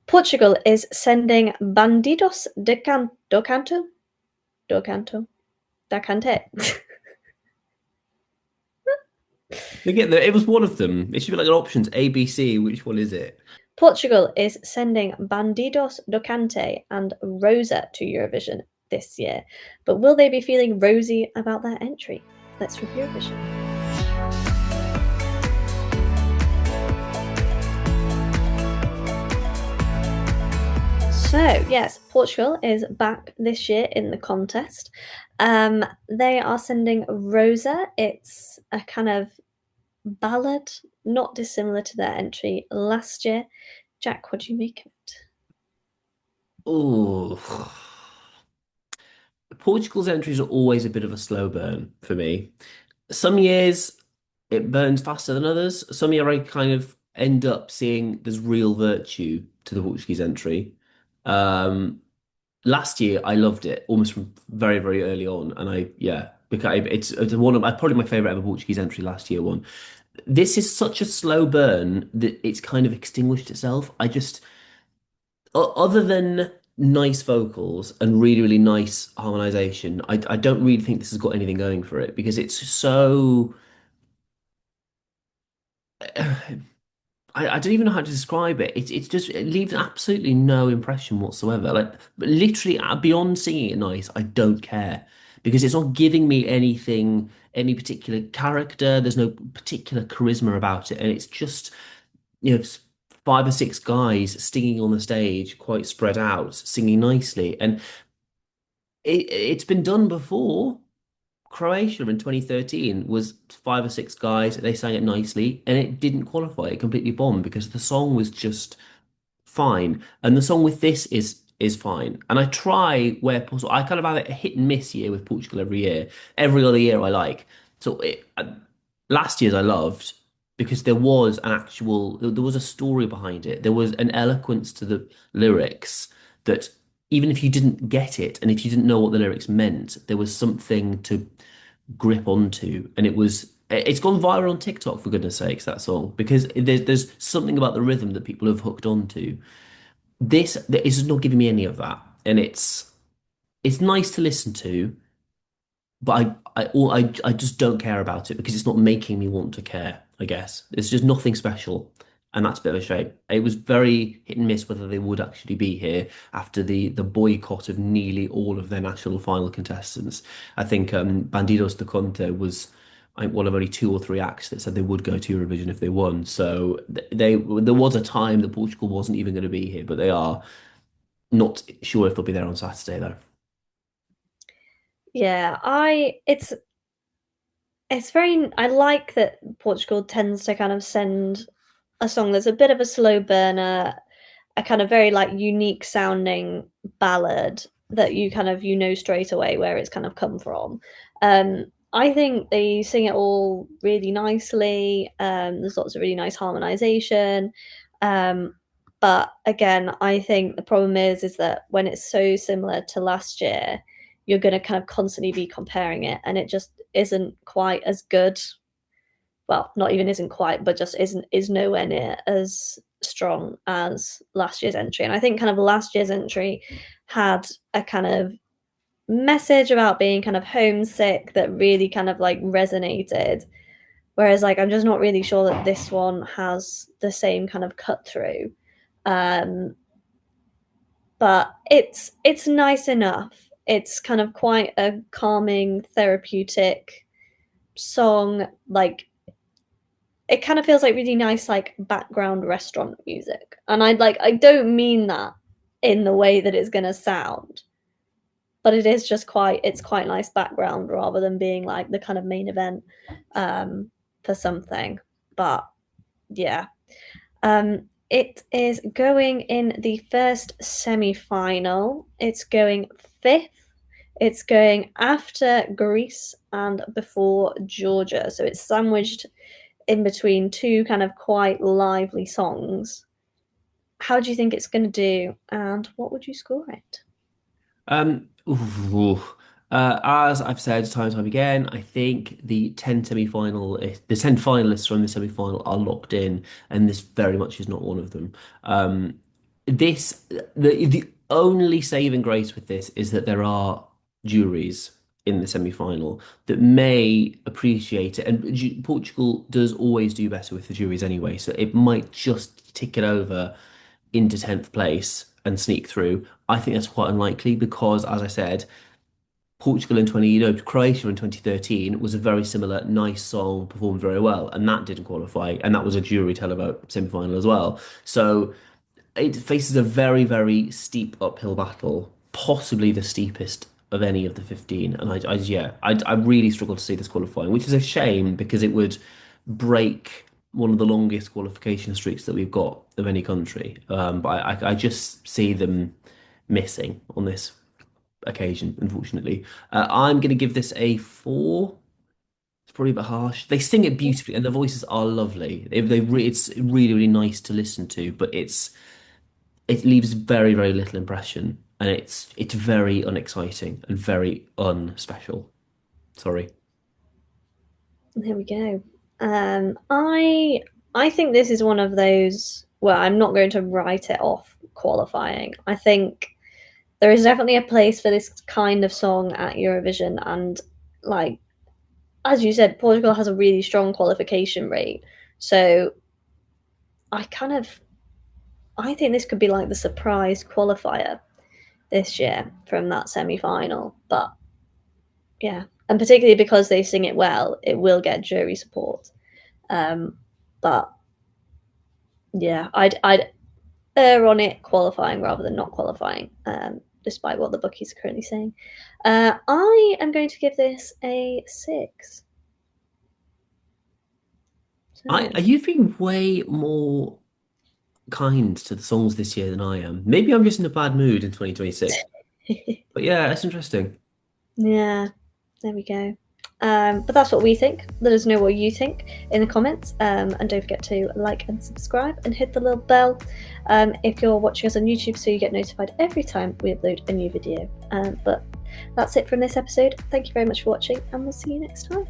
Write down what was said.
Portugal is sending Bandidos do Canto? Do Canto? Da Cante. They get there. It was one of them. It should be like an options A, B, C. Which one is it? Portugal is sending Bandidos do Cante and Rosa to Eurovision this year. But will they be feeling rosy about their entry? Let's review Eurovision. So, yes, Portugal is back this year in the contest. They are sending Rosa. It's a kind of ballad, not dissimilar to their entry last year. Jack, what do you make of it? Oh, Portugal's entries are always a bit of a slow burn for me. Some years it burns faster than others. Some year I kind of end up seeing there's real virtue to the Portuguese entry. Um, Last year I loved it almost from very, very early on, and because it's one of probably my favorite ever Portuguese entry last year one. This is such a slow burn that it's kind of extinguished itself. Other than nice vocals and really, really nice harmonization, I don't really think this has got anything going for it because it's so. I don't even know how to describe it. It leaves absolutely no impression whatsoever. Like but literally beyond singing it nice, I don't care because it's not giving me anything, any particular character. There's no particular charisma about it, and it's just five or six guys singing on the stage, quite spread out, singing nicely, and it's been done before. Croatia in 2013 was five or six guys. They sang it nicely, and it didn't qualify. It completely bombed because the song was just fine, and the song with this is fine. And I try where possible. I kind of have a hit and miss year with Portugal every year. Every other year I like. Last year's I loved because there was a story behind it. There was an eloquence to the lyrics that even if you didn't get it and if you didn't know what the lyrics meant, there was something to grip onto, and it's gone viral on TikTok for goodness sakes that song because there's something about the rhythm that people have hooked onto. This is not giving me any of that, and it's nice to listen to, but I just don't care about it because it's not making me want to care. I guess it's just nothing special, and that's a bit of a shame. It was very hit and miss whether they would actually be here after the boycott of nearly all of their national final contestants. I think Bandidos de Conte was one of only two or three acts that said they would go to Eurovision if they won. So there was a time that Portugal wasn't even going to be here, but they are not sure if they'll be there on Saturday though. Yeah, it's very I like that Portugal tends to kind of send a song that's a bit of a slow burner, a kind of very like unique sounding ballad that you kind of straight away where it's kind of come from. I think they sing it all really nicely. There's lots of really nice harmonization. Um, but again, I think the problem is that when it's so similar to last year, you're going to kind of constantly be comparing it, and it just isn't quite as good. Well, not even isn't quite, but just is nowhere near as strong as last year's entry. And I think kind of last year's entry had a kind of message about being kind of homesick that really kind of like resonated. Whereas like I'm just not really sure that this one has the same kind of cut through. Um, but it's nice enough. It's kind of quite a calming, therapeutic song. Like it kind of feels like really nice, like background restaurant music. And I don't mean that in the way that it's gonna sound, but it's quite nice background rather than being like the kind of main event for something. But yeah. It is going in the first semi-final. It's going fifth. It's going after Greece and before Georgia. So it's sandwiched in between two kind of quite lively songs. How do you think it's going to do, and what would you score it? Ooh. As I've said time and time again, I think the 10 finalists from the semi-final are locked in, and this very much is not one of them. this the only saving grace with this is that there are juries in the semi-final that may appreciate it, and Portugal does always do better with the juries anyway, so it might just tick it over into 10th place and sneak through. I think that's quite unlikely because, as I said, Portugal in 20, Croatia in 2013 was a very similar, nice song, performed very well, and that didn't qualify, and that was a jury televote semi-final as well. So it faces a very, very steep uphill battle, possibly the steepest of any of the 15. And I really struggle to see this qualifying, which is a shame because it would break one of the longest qualification streaks that we've got of any country. But I just see them missing on this occasion, unfortunately. I'm going to give this a 4. It's probably a bit harsh. They sing it beautifully, and the voices are lovely. It's really, really nice to listen to, but it leaves very, very little impression, and it's very unexciting and very unspecial. Sorry. There we go. I think this is one of those where I'm not going to write it off qualifying. I think there is definitely a place for this kind of song at Eurovision, and like as you said, Portugal has a really strong qualification rate. So I kind of I think this could be like the surprise qualifier this year from that semi-final. But yeah, and particularly because they sing it well, it will get jury support. But yeah, I'd err on it qualifying rather than not qualifying, despite what the bookies are currently saying. I am going to give this a 6. So. You've been way more kind to the songs this year than I am. Maybe I'm just in a bad mood in 2026. But yeah, that's interesting. Yeah, there we go. But that's what we think. Let us know what you think in the comments. And don't forget to like and subscribe and hit the little bell if you're watching us on YouTube so you get notified every time we upload a new video. But that's it from this episode. Thank you very much for watching, and we'll see you next time.